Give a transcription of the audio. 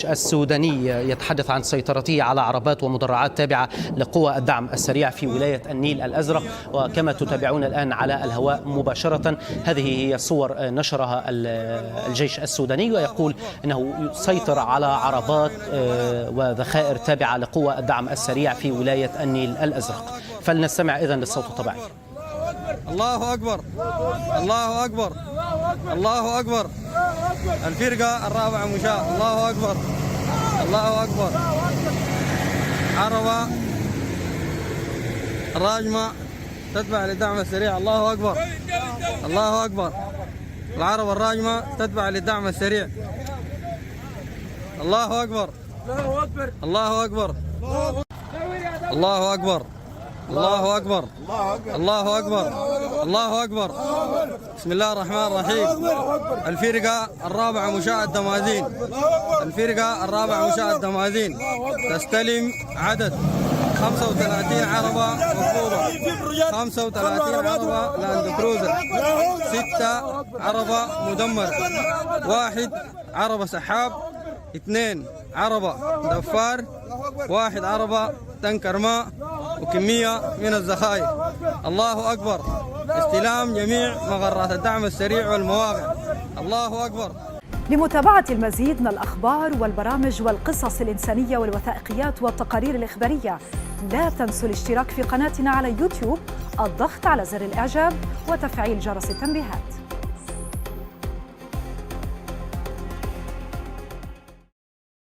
السوداني يتحدث عن سيطرته على عربات ومدرعات تابعة لقوى الدعم السريع في ولاية النيل الأزرق. وكما تتابعون الآن على الهواء مباشرة، هذه هي صور نشرها الجيش السوداني، ويقول أنه يسيطر على عربات وذخائر تابعة لقوى الدعم السريع في ولاية النيل الأزرق. فلنستمع إذن للصوت الطبيعي. الله أكبر، الله أكبر، الله أكبر. الفرقة الرابعة مشاة، الله أكبر، الله أكبر. عربة الراجمة تتبع للدعم السريع، الله أكبر، الله أكبر. العربة الراجمة تتبع للدعم السريع، الله أكبر، الله أكبر، الله أكبر، الله أكبر، الله أكبر، الله أكبر. بسم الله الرحمن الرحيم. الفرقة الرابعة مشاة الدمازين، الفرقة الرابعة مشاة الدمازين تستلم عدد 35 عربة مفروضة، 35 عربة لاند كروزر، 6 عربة مدمرة، 1 عربة سحاب، 2 عربة دفار، 1 عربة تنكر ماء، وكمية من الذخائر. الله أكبر. استلام جميع مغرات الدعم السريع والمواقع، الله أكبر. لمتابعة المزيد من الأخبار والبرامج والقصص الإنسانية والوثائقيات والتقارير الإخبارية، لا تنسوا الاشتراك في قناتنا على يوتيوب، الضغط على زر الإعجاب وتفعيل جرس التنبيهات.